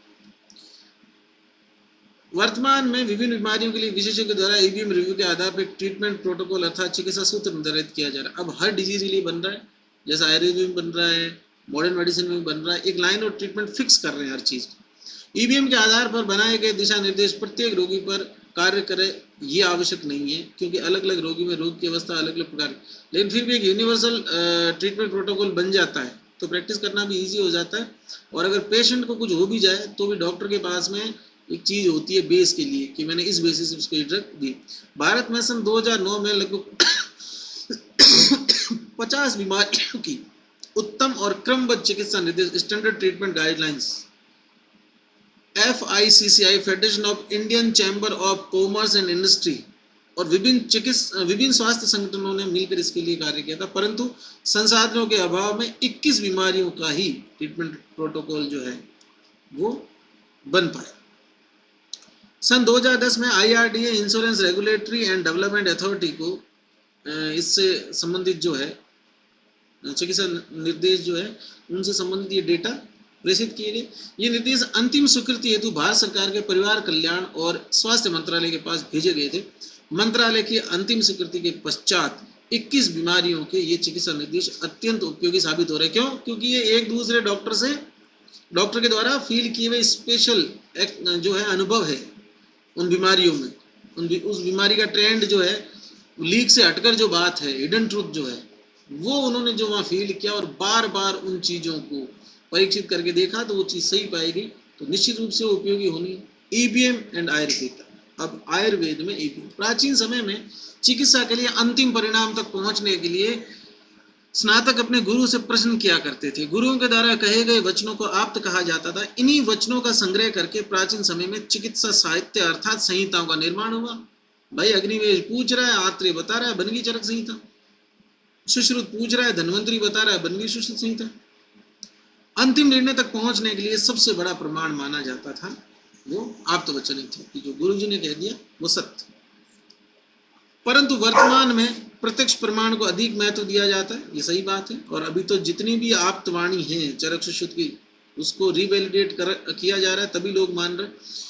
वर्तमान में विभिन्न बीमारियों के लिए विशेषज्ञ द्वारा ईबीएम रिव्यू के आधार पर ट्रीटमेंट प्रोटोकॉल अर्थात चिकित्सा सूत्र निर्धारित किया जा रहा है। अब हर डिजीज के लिए बन रहा है, जैसा आयुर्वेद में बन रहा है, मॉडर्न मेडिसिन में बन रहा है, एक लाइन और ट्रीटमेंट फिक्स कर रहे हैं हर चीज। ईबीएम के आधार पर बनाए गए दिशा निर्देश प्रत्येक रोगी पर कार्य करे ये आवश्यक नहीं है, क्योंकि अलग अलग रोगी में रोग की अवस्था अलग अलग प्रकार। लेकिन फिर भी एक यूनिवर्सल ट्रीटमेंट प्रोटोकॉल बन जाता है तो प्रैक्टिस करना भी ईजी हो जाता है। और अगर पेशेंट को कुछ हो भी जाए तो भी डॉक्टर के पास में एक चीज होती है बेस के लिए कि मैंने इस बेसिस पे उसको ड्रग दी। भारत में सन 2009 में लगभग 50 बीमारियों की उत्तम और क्रमबद्ध चिकित्सा निर्देश standard treatment guidelines FICCI federation of Indian chamber of commerce and industry और विभिन्न स्वास्थ्य संगठनों ने मिलकर इसके लिए कार्य किया था, परंतु संसाधनों के अभाव में 21 बीमारियों का ही ट्रीटमेंट प्रोटोकॉल जो है वो बन पाया। सन 2010 में IRDA insurance regulatory and development authority को इससे संबंधित जो है चिकित्सा निर्देश जो है उनसे संबंधित ये डेटा प्रेषित किए गए। ये निर्देश अंतिम स्वीकृति हेतु भारत सरकार के परिवार कल्याण और स्वास्थ्य मंत्रालय के पास भेजे गए थे। मंत्रालय की अंतिम स्वीकृति के पश्चात 21 बीमारियों के ये चिकित्सा निर्देश अत्यंत उपयोगी साबित हो रहे हैं। क्यों? क्योंकि ये एक दूसरे डॉक्टर के द्वारा फील किए हुए स्पेशल जो है अनुभव है उन बीमारियों में, उस बीमारी का ट्रेंड जो है, लीक से हटकर जो बात है, हिडन ट्रूथ जो है, वो उन्होंने जो वहाँ फील किया और बार बार उन चीज़ों को परीक्षित करके देखा तो वो चीज़ सही पाएगी, तो निश्चित रूप से उपयोगी होनी। EBM and Ayurveda. अब आयुर्वेद में ईबीएम प्राचीन समय में चिकित्सा के लिए अंतिम परिणाम तक पहुंचने के लिए स्नातक अपने गुरु से प्रश्न किया करते थे। गुरुओं के द्वारा कहे गए वचनों को आप्त कहा जाता था। इन्हीं वचनों का संग्रह करके प्राचीन समय में चिकित्सा साहित्य अर्थात संहिताओं का निर्माण हुआ। भाई अग्निवेश पूछ रहा है, आत्रेय बता रहा है, बन गई चरक संहिता। सुश्रुत पूछ रहा है, धन्वंतरी बता रहा है, बन गई सुश्रुत संहिता। अंतिम निर्णय तक पहुंचने के लिए सबसे बड़ा प्रमाण माना जाता था वो आप्तवचन ही थे कि जो गुरु जी ने कह दिया वो सत्य। परंतु वर्तमान में प्रत्यक्ष प्रमाण को अधिक महत्व दिया जाता है, ये सही बात है। और अभी तो जितनी भी आप्तवाणी है चरक सुश्रुत की उसको रिवैलिडेट किया जा रहा है, तभी लोग मान रहे हैं।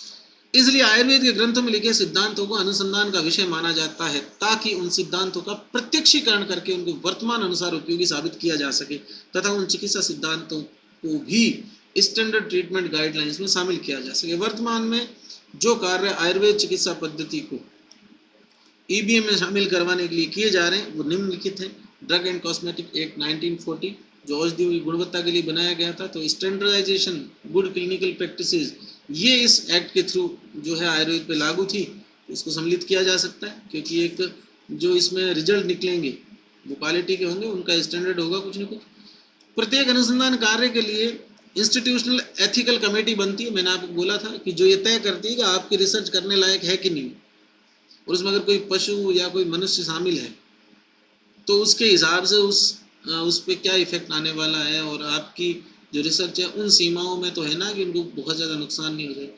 इसलिए आयुर्वेद के ग्रंथों में लिखे सिद्धांतों को अनुसंधान का विषय माना जाता है, ताकि उन सिद्धांतों का प्रत्यक्षीकरण करके उनको वर्तमान अनुसार उपयोगी साबित किया जा सके तथा उन चिकित्सा सिद्धांतों को भी स्टैंडर्ड ट्रीटमेंट गाइडलाइंस में शामिल किया जा सके। वर्तमान में जो कार्य आयुर्वेद चिकित्सा पद्धति को ईबीएम में शामिल करवाने के लिए किए जा रहे हैं वो निम्नलिखित हैं। ड्रग एंड कॉस्मेटिक एक्ट 1940 जो औषधियों की गुणवत्ता के लिए बनाया गया था, तो स्टैंडर्डाइजेशन गुड क्लिनिकल प्रैक्टिसेस ये इस एक्ट के थ्रू जो है आयुर्वेद पे लागू थी, इसको सम्मिलित किया जा सकता है, क्योंकि एक जो इसमें रिजल्ट निकलेंगे वो क्वालिटी के होंगे, उनका स्टैंडर्ड होगा कुछ न कुछ। प्रत्येक अनुसंधान कार्य के लिए इंस्टीट्यूशनल एथिकल कमेटी बनती है, मैंने आपको बोला था कि जो ये तय करती है कि आपकी रिसर्च करने लायक है कि नहीं, और उसमें अगर कोई पशु या कोई मनुष्य शामिल है तो उसके हिसाब से उस पर क्या इफेक्ट आने वाला है, और आपकी जो रिसर्च है उन सीमाओं में तो है ना कि उनको बहुत ज़्यादा नुकसान नहीं हो जाए।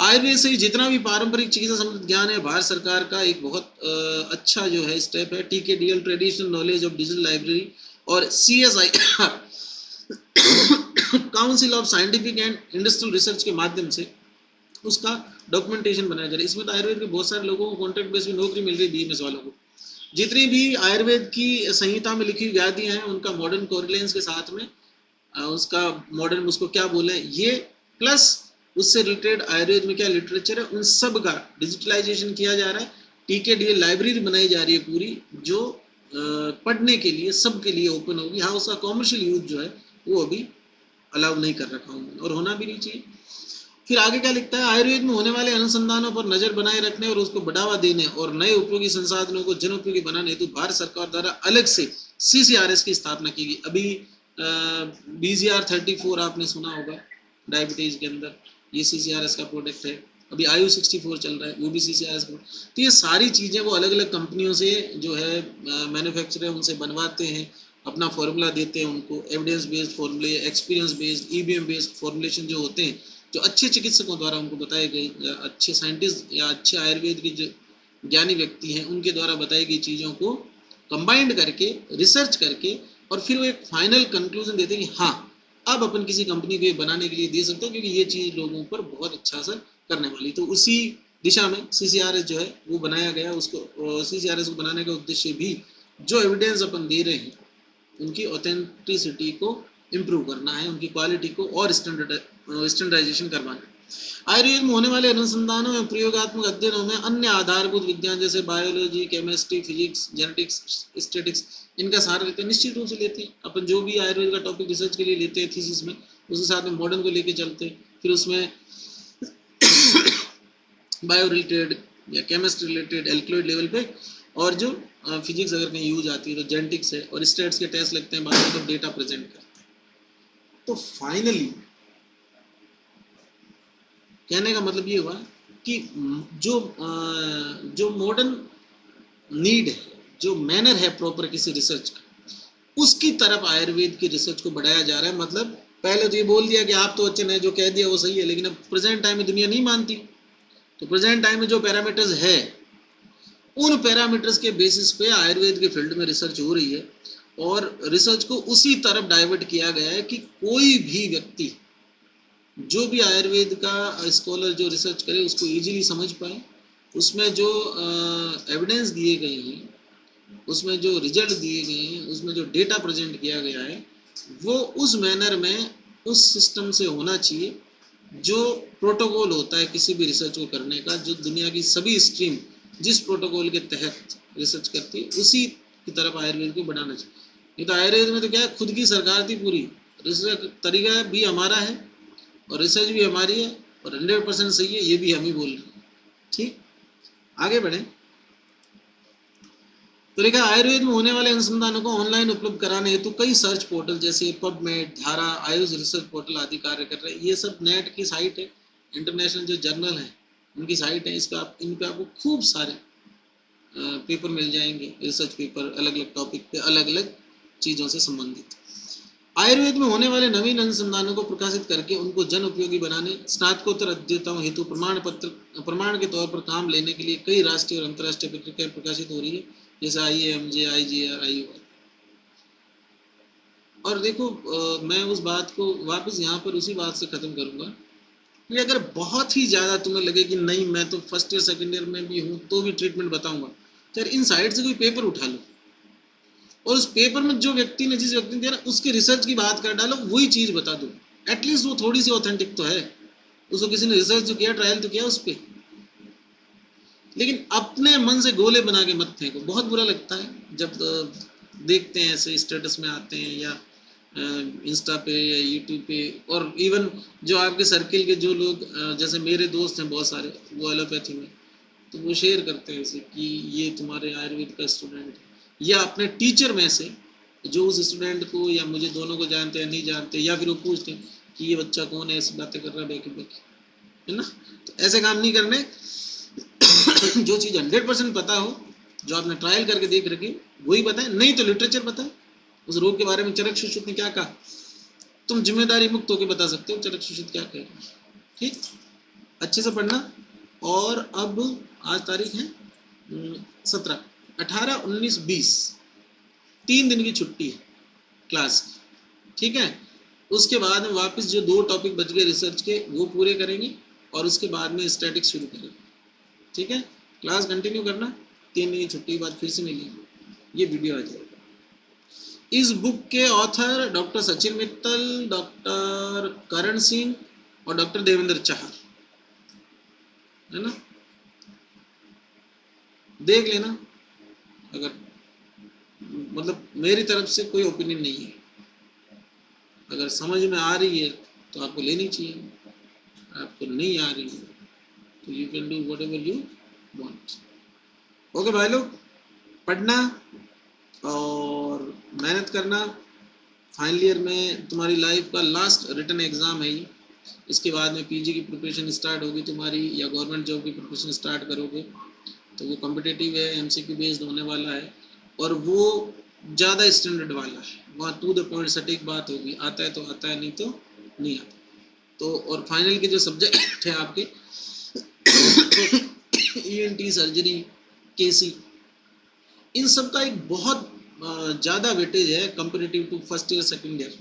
आयुर्वेद से जितना भी पारंपरिक चिकित्सा संबंधित ज्ञान है, भारत सरकार का एक बहुत अच्छा जो है स्टेप है TKDL traditional knowledge of digital library और CSIR council of scientific and industrial research के माध्यम से उसका डॉक्यूमेंटेशन बनाया जा रहा है। इसमें तो आयुर्वेद के बहुत सारे लोगों को कॉन्ट्रैक्ट बेस में नौकरी मिल रही है, BMS वालों को। जितनी भी आयुर्वेद की संहिता में लिखी व्याधियां हैं उनका मॉडर्न कोरिलेंस के साथ में उसका मॉडर्न उसको क्या बोले ये, प्लस उससे रिलेटेड आयुर्वेद में क्या लिटरेचर है उन सब का डिजिटलाइजेशन किया जा रहा है। TKDL लाइब्रेरी बनाई जा रही है पूरी, जो पढ़ने के लिए सबके लिए ओपन होगी। हाँ, उसका कॉमर्शियल यूज जो है वो अभी अलाउ नहीं कर रखा हूँ, और होना भी नहीं चाहिए। फिर आगे क्या लिखता है, आयुर्वेद में होने वाले अनुसंधानों पर नजर बनाए रखने और उसको बढ़ावा देने और नए उपयोगी संसाधनों को जन उपयोगी बनाने हेतु भारत सरकार द्वारा अलग से CCRS की स्थापना की गई। अभी BGR 34 आपने सुना होगा डायबिटीज के अंदर, ये CCRS का प्रोडक्ट है। अभी आयु 64 चल रहा है, वो भी CCRS। तो ये सारी चीजें वो अलग अलग कंपनियों से जो है मैन्युफैक्चरर उनसे बनवाते हैं, अपना फॉर्मूला देते हैं उनको, एविडेंस बेस्ड फॉर्मूले, experience based, EBM based formulation जो होते हैं, जो अच्छे चिकित्सकों द्वारा उनको बताए गए, अच्छे साइंटिस्ट या अच्छे आयुर्वेद के जो ज्ञानी व्यक्ति हैं उनके द्वारा बताई गई चीज़ों को कंबाइंड करके रिसर्च करके और फिर वो एक फाइनल कंक्लूजन देते हैं कि हाँ अब अपन किसी कंपनी को ये बनाने के लिए दे सकते हैं, क्योंकि ये चीज़ लोगों पर बहुत अच्छा असर करने वाली। तो उसी दिशा में CCRS जो है वो बनाया गया। उसको CCRS को बनाने का उद्देश्य भी जो एविडेंस अपन दे रहे हैं उनकी ऑथेंटिसिटी को इम्प्रूव करना है, उनकी क्वालिटी को और स्टैंडर्डाइजेशन करवाना है। आयुर्वेद में होने वाले अनुसंधानों में प्रयोगात्मक अध्ययनों में अन्य आधारभूत विज्ञान जैसे biology, chemistry, physics, genetics, statics इनका सहारा लेते हैं, निश्चित रूप से लेते हैं। अपन जो भी आयुर्वेद का टॉपिक रिसर्च के लिए लेते हैं थीसिस में, उसके साथ में मॉडर्न को लेके चलते हैं, फिर उसमें बायो रिलेटेड या केमिस्ट्री रिलेटेड एल्कलॉइड लेवल पे, और जो फिजिक्स अगर कहीं यूज आती है तो जेनेटिक्स है, और स्टेट्स के टेस्ट लगते हैं, बाद में तो डेटा प्रेजेंट करते हैं। तो फाइनली कहने का मतलब ये हुआ कि जो मॉडर्न नीड है, जो मैनर है प्रॉपर किसी रिसर्च का, उसकी तरफ आयुर्वेद की रिसर्च को बढ़ाया जा रहा है। मतलब पहले तो ये बोल दिया कि आप तो अच्छे नहीं, जो कह दिया वो सही है, लेकिन अब प्रेजेंट टाइम में दुनिया नहीं मानती। तो प्रेजेंट टाइम में जो पैरामीटर्स है उन पैरामीटर्स के बेसिस पे आयुर्वेद के फील्ड में रिसर्च हो रही है, और रिसर्च को उसी तरफ डाइवर्ट किया गया है कि कोई भी व्यक्ति जो भी आयुर्वेद का स्कॉलर जो रिसर्च करे उसको इजीली समझ पाए, उसमें जो एविडेंस दिए गए हैं, उसमें जो रिजल्ट दिए गए हैं, उसमें जो डेटा प्रेजेंट किया गया है वो उस मैनर में उस सिस्टम से होना चाहिए जो प्रोटोकॉल होता है किसी भी रिसर्च को करने का, जो दुनिया की सभी स्ट्रीम जिस प्रोटोकॉल के तहत रिसर्च करती है उसी की तरफ आयुर्वेद को बढ़ाना चाहिए। नहीं तो आयुर्वेद में तो क्या है, खुद की सरकार थी पूरी, रिसर्च तरीका भी हमारा है और रिसर्च भी हमारी है और 100% सही है, ये भी हम ही बोल रहे हैं। ठीक, आगे बढ़े तो लिखा आयुर्वेद में होने वाले अनुसंधानों को ऑनलाइन उपलब्ध कराने हेतु कई सर्च पोर्टल जैसे पबमेड, धारा, आयुष रिसर्च पोर्टल आदि कार्य कर रहे हैं। ये सब नेट की साइट है, इंटरनेशनल जो जर्नल है उनकी साइट है। इन पे आपको खूब सारे पेपर मिल जाएंगे, रिसर्च पेपर अलग अलग टॉपिक पे, अलग अलग चीज़ों से संबंधित। आयुर्वेद में होने वाले नवीन अनुसंधानों को प्रकाशित करके उनको जन उपयोगी बनाने, स्नातकोत्तर अध्येताओं हेतु प्रमाण के तौर पर काम लेने के लिए कई राष्ट्रीय और अंतर्राष्ट्रीय पत्रिकाएं प्रकाशित हो रही है, जैसे IAMJ, IGR, IUR। और देखो मैं उस बात को वापस यहाँ पर उसी बात से ख़त्म करूँगा कि अगर बहुत ही ज़्यादा तुम्हें लगे कि नहीं मैं तो फर्स्ट ईयर सेकेंड ईयर में भी हूँ तो भी ट्रीटमेंट बताऊँगा, तो यार इन साइड से कोई पेपर उठा लो और उस पेपर में जो व्यक्ति ने जिस व्यक्ति ने दिया ना उसके रिसर्च की बात कर डालो, वही चीज़ बता दो। एटलीस्ट वो थोड़ी सी ऑथेंटिक तो है, उसको किसी ने रिसर्च तो किया, ट्रायल तो किया उस पर। लेकिन अपने मन से गोले बना के मत फेंको। बहुत बुरा लगता है जब देखते हैं ऐसे स्टेटस में आते हैं या इंस्टा पे या यूट्यूब पे, और इवन जो आपके सर्किल के जो लोग जैसे मेरे दोस्त हैं बहुत सारे वो एलोपैथी में, तो वो शेयर करते हैं ऐसे कि ये तुम्हारे आयुर्वेद का स्टूडेंट है, या अपने टीचर में से जो उस स्टूडेंट को या मुझे दोनों को जानते हैं नहीं जानते, या फिर वो पूछते हैं कि ये बच्चा कौन है, ऐसी बातें कर रहा है बैकी बैकी, है ना। तो ऐसे काम नहीं करने। जो चीज़ 100% पता हो, जो आपने ट्रायल करके देख रखी वही बताएं, नहीं तो लिटरेचर बताएं उस रोग के बारे में। चरक सुश्रुत ने क्या कहा, तुम जिम्मेदारी मुक्त होकर बता सकते हो चरक सुश्रुत क्या कह रहे हैं। ठीक, अच्छे से पढ़ना। और अब आज तारीख है 17, 18, 19, 20, 3 दिन की छुट्टी है क्लास की, ठीक है। उसके बाद में वापस जो 2 टॉपिक बच गए रिसर्च के वो पूरे करेंगे, और उसके बाद में स्टैटिक्स शुरू करेंगे, ठीक है। क्लास कंटिन्यू करना, 3 दिन की छुट्टी के बाद फिर से मिलेंगे, ये वीडियो आ जाएगा। इस बुक के author doctor Sachin Mittal, doctor Karan Singh और डॉक्टर देवेंद्र चहर, है ना। देख लेना, अगर मतलब मेरी तरफ से कोई ओपिनियन नहीं है, अगर समझ में आ रही है तो आपको लेनी चाहिए, आपको नहीं आ रही है तो you can do what ever you want. Okay भाई लोग, पढ़ना और मेहनत करना। फाइनल ईयर में तुम्हारी लाइफ का लास्ट रिटन एग्ज़ाम है ये, इसके बाद में पीजी की प्रिपरेशन स्टार्ट होगी तुम्हारी, या गवर्नमेंट जॉब की प्रिपरेशन स्टार्ट करोगे, तो वो कॉम्पिटिटिव है, एमसीक्यू बेस्ड होने वाला है, और वो ज़्यादा स्टैंडर्ड वाला है, वहाँ टू द पॉइंट सटीक बात होगी, आता है तो आता है, नहीं तो नहीं आता। तो और फाइनल के जो सब्जेक्ट है आपके ईएनटी, सर्जरी, केसी, इन सब का एक बहुत ज़्यादा वेटेज है comparative to first year second year.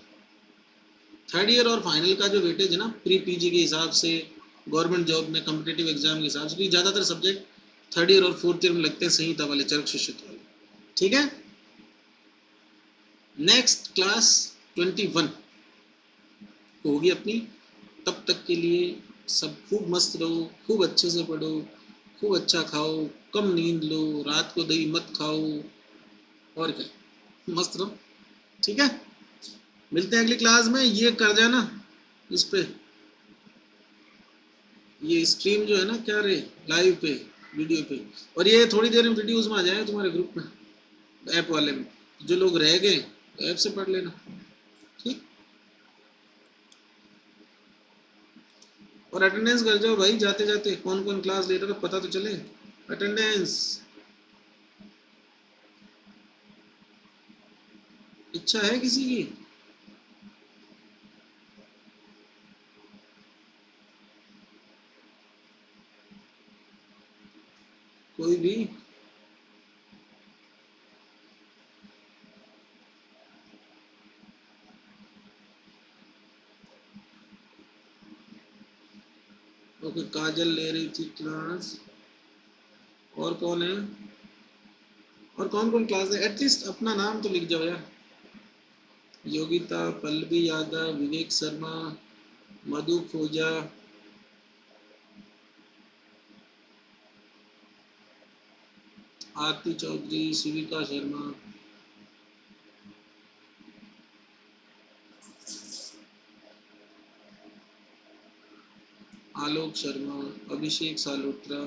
Third year और फाइनल का जो वेटेज है ना प्री पीजी के हिसाब से, गवर्नमेंट जॉब में कॉम्पिटिटिव एग्जाम के हिसाब से, ज़्यादातर सब्जेक्ट थर्ड ईयर और फोर्थ ईयर में लगते हैं संहिता वाले, चरक सुश्रुत वाले, ठीक है। नेक्स्ट क्लास 21 होगी अपनी, तब तक के लिए सब खूब मस्त रहो, खूब अच्छे से पढ़ो, खूब अच्छा खाओ, कम नींद लो, रात को दही मत खाओ, और क्या, मस्त रहो, ठीक है। मिलते हैं अगली क्लास में। ये कर जाना इस पे, ये स्ट्रीम जो है ना क्या रे, लाइव पे, वीडियो पे, और ये थोड़ी देर में वीडियोज में आ जाएगा तुम्हारे ग्रुप में, ऐप वाले में। जो लोग रह गए तो ऐप से पढ़ लेना, ठीक। और अटेंडेंस कर जाओ भाई, जाते जाते कौन कौन क्लास ले रहा है पता तो चले। अटेंडेंस, इच्छा है किसी की? कोई भी? ओके, काजल ले रही थी क्लास, और कौन है, और कौन कौन क्लास है, एटलीस्ट अपना नाम तो लिख जाओ यार। योगिता, पल्लवी यादव, विवेक शर्मा, मधु खोजा, आरती चौधरी, शिविका शर्मा, आलोक शर्मा, अभिषेक सालोत्रा,